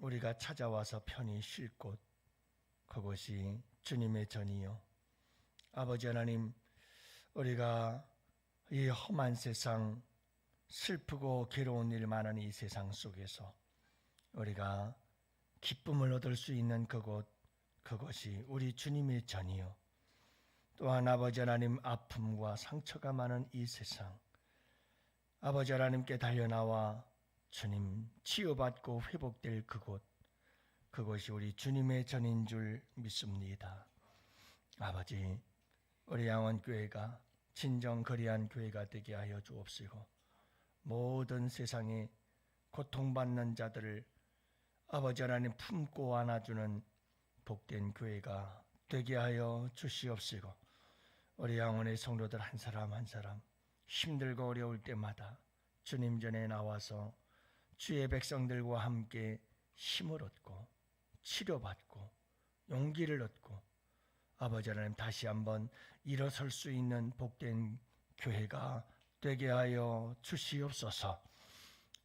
우리가 찾아와서 편히 쉴 곳, 그것이 주님의 전이요. 아버지 하나님, 우리가 이 험한 세상, 슬프고 괴로운 일 많은 이 세상 속에서 우리가 기쁨을 얻을 수 있는 그곳, 그것이 우리 주님의 전이요. 또한 아버지 하나님, 아픔과 상처가 많은 이 세상, 아버지 하나님께 달려나와 주님 치유받고 회복될 그곳, 그것이 우리 주님의 전인 줄 믿습니다. 아버지, 우리 양원교회가 진정 거리한 교회가 되게 하여 주옵시고, 모든 세상에 고통받는 자들을 아버지 하나님 품고 안아주는 복된 교회가 되게 하여 주시옵시고, 우리 양원의 성도들 한 사람 한 사람 힘들고 어려울 때마다 주님 전에 나와서 주의 백성들과 함께 힘을 얻고 치료받고 용기를 얻고 아버지 하나님 다시 한번 일어설 수 있는 복된 교회가 되게 하여 주시옵소서.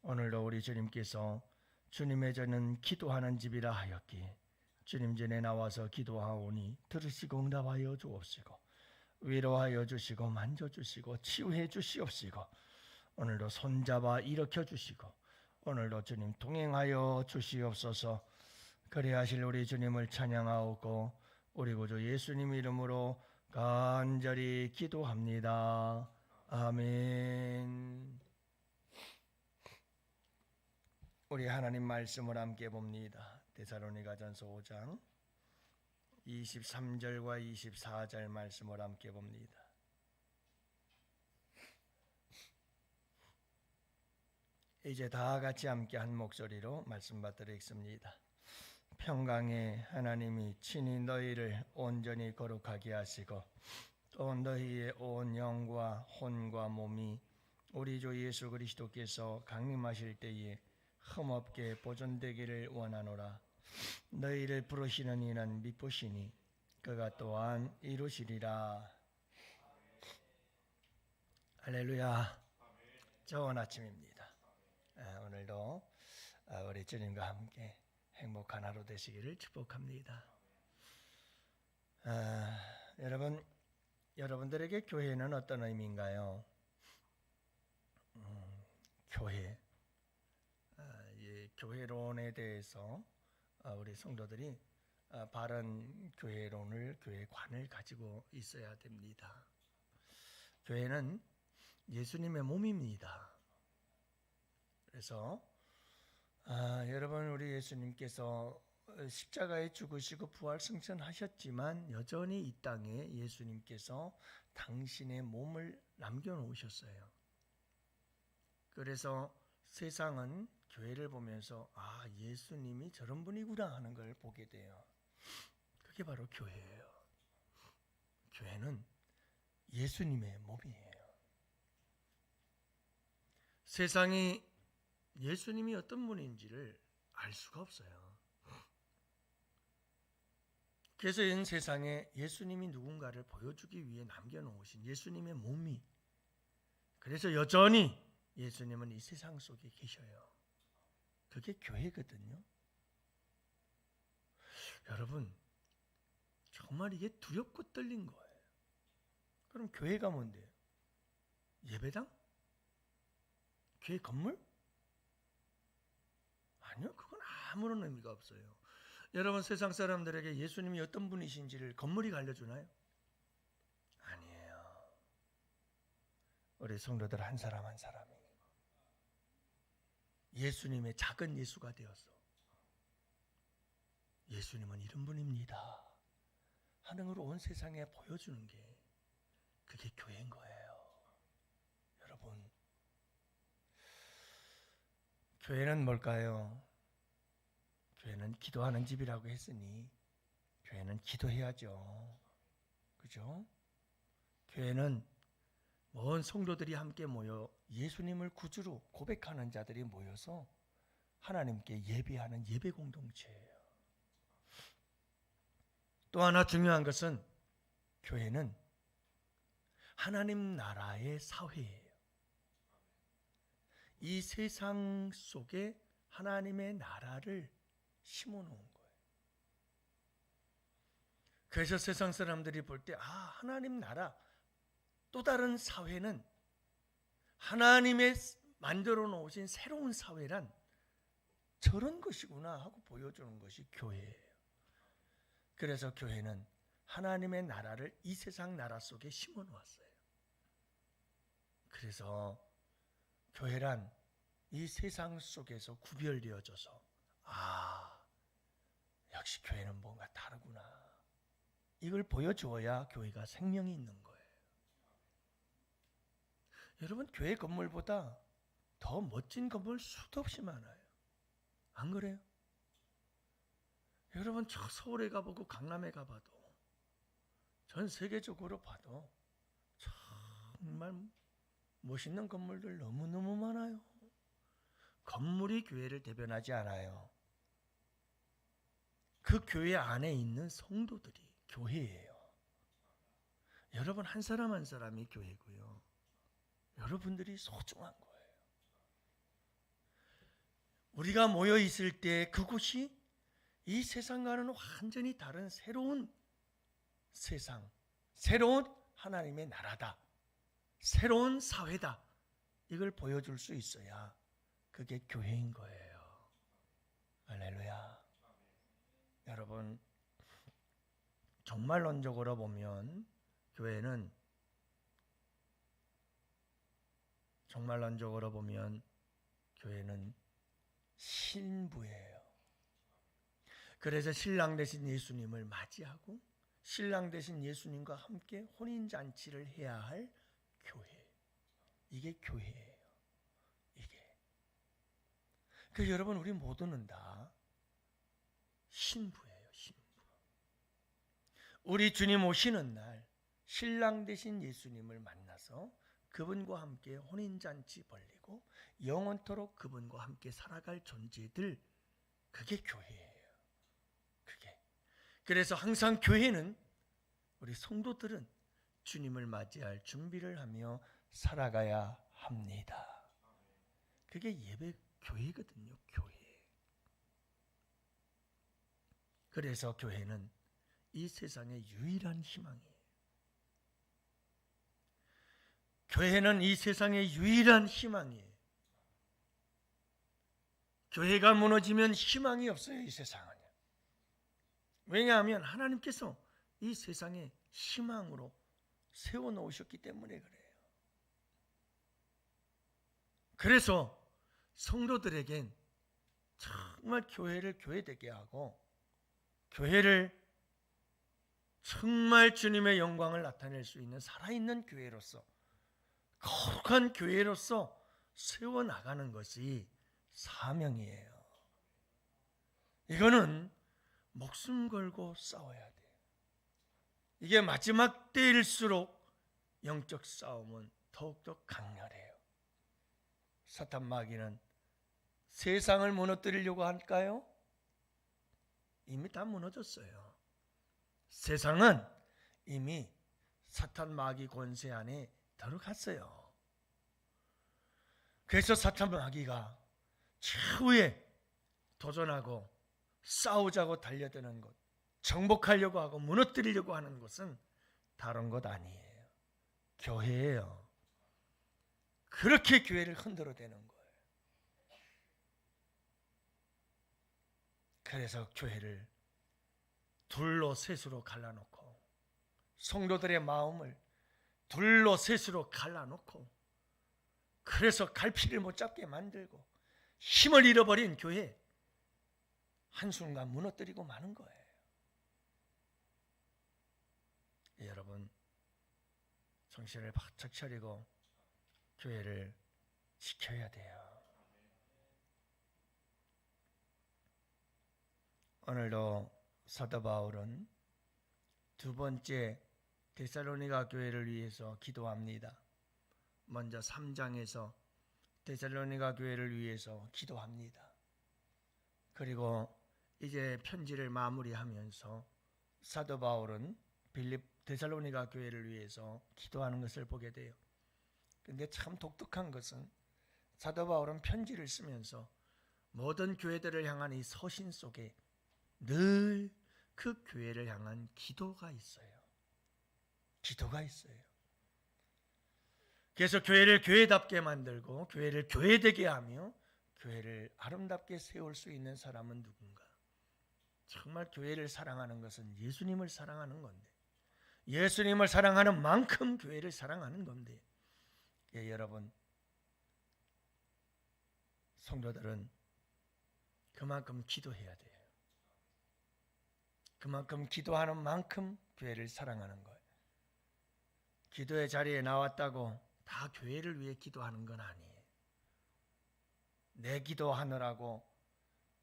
오늘도 우리 주님께서 주님의 전은 기도하는 집이라 하였기에 주님 전에 나와서 기도하오니 들으시고 응답하여 주옵시고, 위로하여 주시고 만져주시고 치유해 주시옵시고, 오늘도 손잡아 일으켜 주시고 오늘도 주님 동행하여 주시옵소서. 그리하실 우리 주님을 찬양하오고 우리 구주 예수님 이름으로 간절히 기도합니다. 아멘. 우리 하나님 말씀을 함께 봅니다. 데살로니가전서 5장 23절과 24절 말씀을 함께 봅니다. 이제 다 같이 함께 한 목소리로 말씀 받들겠습니다. 평강의 하나님이 친히 너희를 온전히 거룩하게 하시고 또 너희의 온 영과 혼과 몸이 우리 주 예수 그리스도께서 강림하실 때에 흠없게 보존되기를 원하노라. 너희를 부르시는 이는 미쁘시니 그가 또한 이루시리라. 할렐루야. 좋은 아침입니다. 오늘도 우리 주님과 함께 행복한 하루 되시기를 축복합니다. 여러분들에게 교회는 어떤 의미인가요? 교회, 이 교회론에 대해서 우리 성도들이 바른 교회론을, 교회관을 가지고 있어야 됩니다. 교회는 예수님의 몸입니다. 그래서 여러분, 우리 예수님께서 십자가에 죽으시고 부활 승천하셨지만 여전히 이 땅에 예수님께서 당신의 몸을 남겨놓으셨어요. 그래서 세상은 교회를 보면서 예수님이 저런 분이구나 하는 걸 보게 돼요. 그게 바로 교회예요. 교회는 예수님의 몸이에요. 세상이 예수님이 어떤 분인지를 알 수가 없어요. 그래서 이 세상에 예수님이 누군가를 보여주기 위해 남겨놓으신 예수님의 몸이, 그래서 여전히 예수님은 이 세상 속에 계셔요. 그게 교회거든요. 여러분, 정말 이게 두렵고 떨린 거예요. 그럼 교회가 뭔데요? 예배당? 교회 건물? 아니요, 그건 아무런 의미가 없어요. 여러분, 세상 사람들에게 예수님이 어떤 분이신지를 건물이 알려주나요? 아니에요. 우리 성도들 한 사람 한 사람이 예수님의 작은 예수가 되어서 예수님은 이런 분입니다 하는 걸 온 세상에 보여주는 게 그게 교회인 거예요. 여러분, 교회는 뭘까요? 교회는 기도하는 집이라고 했으니 교회는 기도해야죠. 그죠? 교회는 먼 성도들이 함께 모여 예수님을 구주로 고백하는 자들이 모여서 하나님께 예배하는 예배 공동체예요. 또 하나 중요한 것은 교회는 하나님 나라의 사회예요. 이 세상 속에 하나님의 나라를 심어놓은 거예요. 그래서 세상 사람들이 볼 때 하나님 나라, 또 다른 사회는 하나님의 만들어 놓으신 새로운 사회란 저런 것이구나 하고 보여주는 것이 교회예요. 그래서 교회는 하나님의 나라를 이 세상 나라 속에 심어 놓았어요. 그래서 교회란 이 세상 속에서 구별되어져서 역시 교회는 뭔가 다르구나, 이걸 보여주어야 교회가 생명이 있는 거예요. 여러분, 교회 건물보다 더 멋진 건물 수도 없이 많아요. 안 그래요? 여러분, 저 서울에 가보고 강남에 가봐도 전 세계적으로 봐도 정말 멋있는 건물들 너무너무 많아요. 건물이 교회를 대변하지 않아요. 그 교회 안에 있는 성도들이 교회예요. 여러분, 한 사람 한 사람이 교회고요. 여러분들이 소중한 거예요. 우리가 모여 있을 때 그곳이 이 세상과는 완전히 다른 새로운 세상, 새로운 하나님의 나라다, 새로운 사회다, 이걸 보여줄 수 있어야 그게 교회인 거예요. 할렐루야. 여러분, 정말론적으로 보면 교회는 신부예요. 그래서 신랑 되신 예수님을 맞이하고 신랑 되신 예수님과 함께 혼인잔치를 해야 할 교회, 이게 교회예요. 이게. 그래서 여러분, 우리 모두는 다 신부예요. 신부. 우리 주님 오시는 날 신랑 되신 예수님을 만나서 그분과 함께 혼인잔치 벌리고 영원토록 그분과 함께 살아갈 존재들, 그게 교회예요. 그게. 그래서 항상 교회는, 우리 성도들은 주님을 맞이할 준비를 하며 살아가야 합니다. 그게 예배 교회거든요. 교회. 그래서 교회는 이 세상의 유일한 희망이에요. 교회는 이 세상의 유일한 희망이에요. 교회가 무너지면 희망이 없어요, 이 세상은. 왜냐하면 하나님께서 이 세상에 희망으로 세워놓으셨기 때문에 그래요. 그래서 성도들에겐 정말 교회를 교회되게 하고, 교회를 정말 주님의 영광을 나타낼 수 있는 살아있는 교회로서, 거룩한 교회로서 세워나가는 것이 사명이에요. 이거는 목숨 걸고 싸워야 돼요. 이게 마지막 때일수록 영적 싸움은 더욱더 강렬해요. 사탄 마귀는 세상을 무너뜨리려고 할까요? 이미 다 무너졌어요. 세상은 이미 사탄 마귀 권세 안에 들어갔어요. 그래서 사탄 마귀가 최후에 도전하고 싸우자고 달려드는 것, 정복하려고 하고 무너뜨리려고 하는 것은 다른 것 아니에요. 교회예요. 그렇게 교회를 흔들어대는 거예요. 그래서 교회를 둘로 셋으로 갈라놓고, 성도들의 마음을 둘로 셋으로 갈라놓고, 그래서 갈피를 못 잡게 만들고 힘을 잃어버린 교회, 한순간 무너뜨리고 마는 거예요. 여러분, 정신을 바짝 차리고 교회를 지켜야 돼요. 오늘도 사도 바울은 두 번째 데살로니가 교회를 위해서 기도합니다. 먼저 3장에서 데살로니가 교회를 위해서 기도합니다. 그리고 이제 편지를 마무리하면서 사도 바울은 데살로니가 교회를 위해서 기도하는 것을 보게 돼요. 그런데 참 독특한 것은 사도 바울은 편지를 쓰면서 모든 교회들을 향한 이 서신 속에 늘 그 교회를 향한 기도가 있어요. 기도가 있어요. 그래서 교회를 교회답게 만들고 교회를 교회되게 하며 교회를 아름답게 세울 수 있는 사람은 누군가? 정말 교회를 사랑하는 것은 예수님을 사랑하는 건데, 예수님을 사랑하는 만큼 교회를 사랑하는 건데, 예, 여러분, 성도들은 그만큼 기도해야 돼요. 그만큼 기도하는 만큼 교회를 사랑하는 거예요. 기도의 자리에 나왔다고 다 교회를 위해 기도하는 건 아니에요. 내 기도하느라고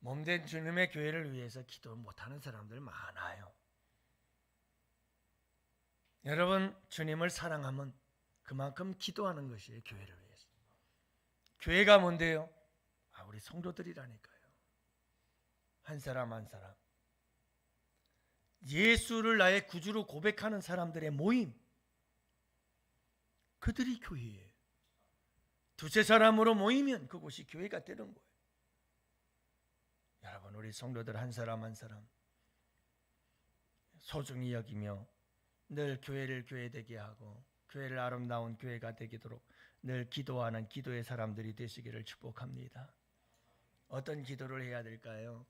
몸된 주님의 교회를 위해서 기도 못하는 사람들 많아요. 여러분, 주님을 사랑하면 그만큼 기도하는 것이에요. 교회를 위해서. 교회가 뭔데요? 우리 성도들이라니까요. 한 사람 한 사람. 예수를 나의 구주로 고백하는 사람들의 모임. 그들이 교회예요. 두세 사람으로 모이면 그곳이 교회가 되는 거예요. 여러분, 우리 성도들 한 사람 한 사람 소중히 여기며 늘 교회를 교회되게 하고 교회를 아름다운 교회가 되도록 늘 기도하는 기도의 사람들이 되시기를 축복합니다. 어떤 기도를 해야 될까요?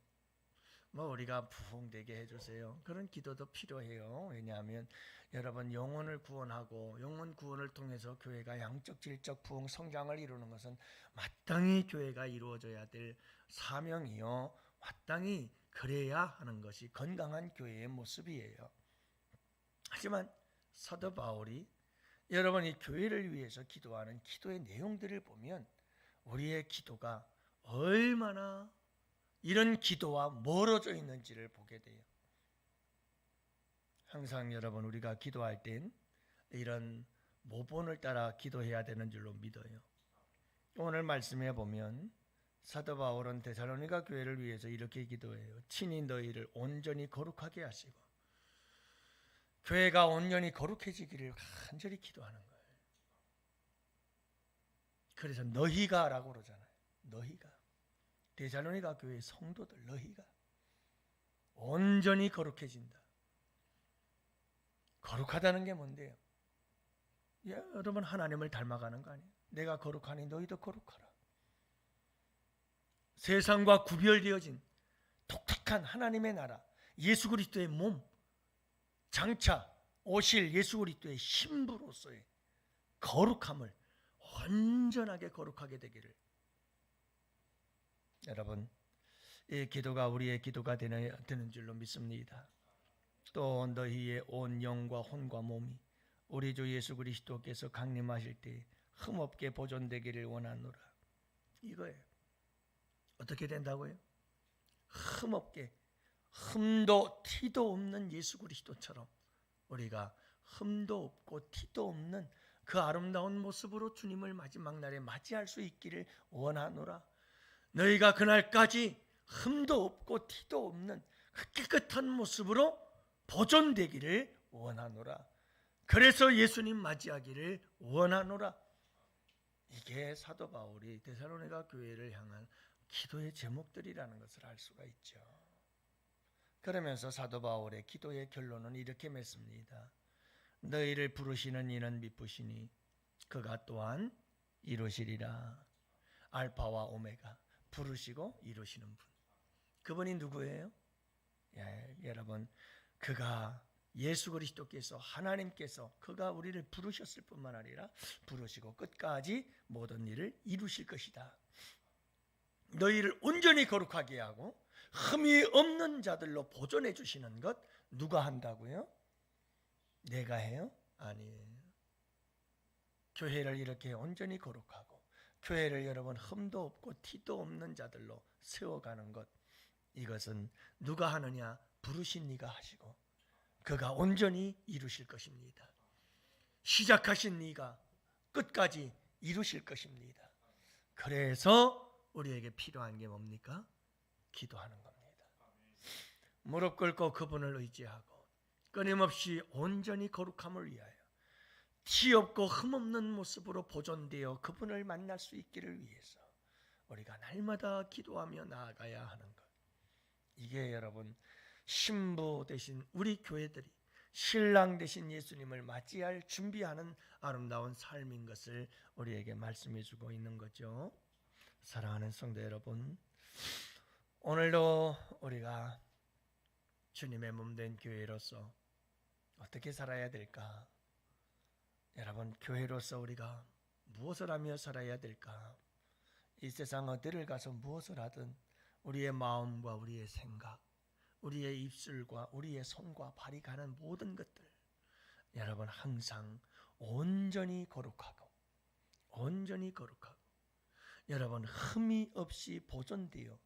우리가 부흥되게 해주세요. 그런 기도도 필요해요. 왜냐하면 여러분, 영혼을 구원하고 영혼 구원을 통해서 교회가 양적 질적 부흥 성장을 이루는 것은 마땅히 교회가 이루어져야 될 사명이요, 마땅히 그래야 하는 것이 건강한 교회의 모습이에요. 하지만 사도 바울이 여러분, 이 교회를 위해서 기도하는 기도의 내용들을 보면 우리의 기도가 얼마나 이런 기도와 멀어져 있는지를 보게 돼요. 항상 여러분, 우리가 기도할 땐 이런 모본을 따라 기도해야 되는 줄로 믿어요. 오늘 말씀해 보면 사도 바울은 데살로니가 교회를 위해서 이렇게 기도해요. 친히 너희를 온전히 거룩하게 하시고, 교회가 온전히 거룩해지기를 간절히 기도하는 거예요. 그래서 너희가 라고 그러잖아요. 너희가. 데살로니가 교회의 성도들, 너희가 온전히 거룩해진다. 거룩하다는 게 뭔데요? 여러분, 하나님을 닮아가는 거 아니에요? 내가 거룩하니 너희도 거룩하라. 세상과 구별되어진 독특한 하나님의 나라, 예수 그리스도의 몸, 장차 오실 예수 그리스도의 신부로서의 거룩함을 온전하게 거룩하게 되기를, 여러분, 이 기도가 우리의 기도가 되는 줄로 믿습니다. 또 너희의 온 영과 혼과 몸이 우리 주 예수 그리스도께서 강림하실 때 흠없게 보존되기를 원하노라. 이거예요. 어떻게 된다고요? 흠없게, 흠도 티도 없는 예수 그리스도처럼 우리가 흠도 없고 티도 없는 그 아름다운 모습으로 주님을 마지막 날에 맞이할 수 있기를 원하노라. 너희가 그날까지 흠도 없고 티도 없는 그 깨끗한 모습으로 보존되기를 원하노라. 그래서 예수님 맞이하기를 원하노라. 이게 사도 바울이 데살로니가 교회를 향한 기도의 제목들이라는 것을 알 수가 있죠. 그러면서 사도 바울의 기도의 결론은 이렇게 맺습니다. 너희를 부르시는 이는 미쁘시니 그가 또한 이루시리라. 알파와 오메가, 부르시고 이루시는 분. 그분이 누구예요? 여러분, 그가 예수 그리스도께서, 하나님께서 그가 우리를 부르셨을 뿐만 아니라 부르시고 끝까지 모든 일을 이루실 것이다. 너희를 온전히 거룩하게 하고 흠이 없는 자들로 보존해 주시는 것 누가 한다고요? 내가 해요? 아니에요. 교회를 이렇게 온전히 거룩하고 교회를 여러분 흠도 없고 티도 없는 자들로 세워가는 것, 이것은 누가 하느냐? 부르신 이가 하시고 그가 온전히 이루실 것입니다. 시작하신 이가 끝까지 이루실 것입니다. 그래서 우리에게 필요한 게 뭡니까? 기도하는 겁니다. 무릎 꿇고 그분을 의지하고 끊임없이 온전히 거룩함을 위하여 티 없고 흠 없는 모습으로 보존되어 그분을 만날 수 있기를 위해서 우리가 날마다 기도하며 나아가야 하는 것. 이게 여러분 신부 되신 우리 교회들이 신랑 되신 예수님을 맞이할 준비하는 아름다운 삶인 것을 우리에게 말씀해 주고 있는 거죠. 사랑하는 성도 여러분, 오늘도 우리가 주님의 몸된 교회로서 어떻게 살아야 될까? 여러분, 교회로서 우리가 무엇을 하며 살아야 될까? 이 세상 어디를 가서 무엇을 하든 우리의 마음과 우리의 생각, 우리의 입술과 우리의 손과 발이 가는 모든 것들, 여러분 항상 온전히 거룩하고 여러분 흠이 없이 보존되어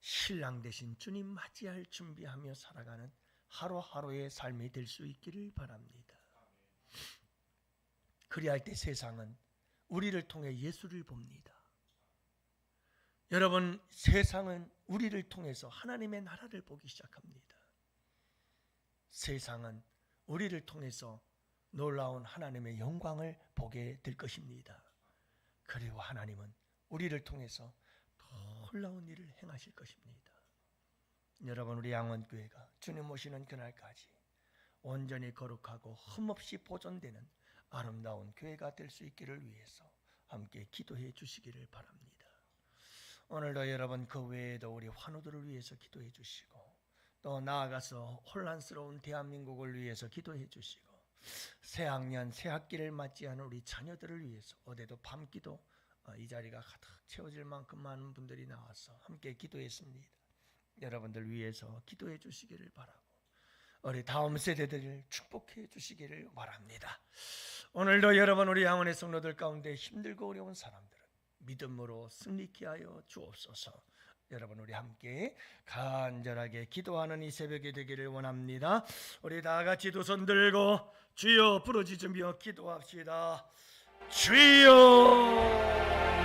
신랑 되신 주님 맞이할 준비하며 살아가는 하루하루의 삶이 될 수 있기를 바랍니다. 그리할 때 세상은 우리를 통해 예수를 봅니다. 여러분, 세상은 우리를 통해서 하나님의 나라를 보기 시작합니다. 세상은 우리를 통해서 놀라운 하나님의 영광을 보게 될 것입니다. 그리고 하나님은 우리를 통해서 놀라운 일을 행하실 것입니다. 여러분, 우리 양원교회가 주님 오시는 그날까지 온전히 거룩하고 흠없이 보존되는 아름다운 교회가 될 수 있기를 위해서 함께 기도해 주시기를 바랍니다. 오늘도 여러분 그 외에도 우리 환우들을 위해서 기도해 주시고, 또 나아가서 혼란스러운 대한민국을 위해서 기도해 주시고, 새학년 새학기를 맞이하는 우리 자녀들을 위해서 어제도 밤기도 이 자리가 가득 채워질 만큼 많은 분들이 나와서 함께 기도했습니다. 여러분들 위해서 기도해 주시기를 바라고, 우리 다음 세대들을 축복해 주시기를 바랍니다. 오늘도 여러분 우리 양원의 성도들 가운데 힘들고 어려운 사람들은 믿음으로 승리케 하여 주옵소서. 여러분 우리 함께 간절하게 기도하는 이 새벽이 되기를 원합니다. 우리 다 같이 두 손 들고 주여 부르짖으며 기도합시다. 주여.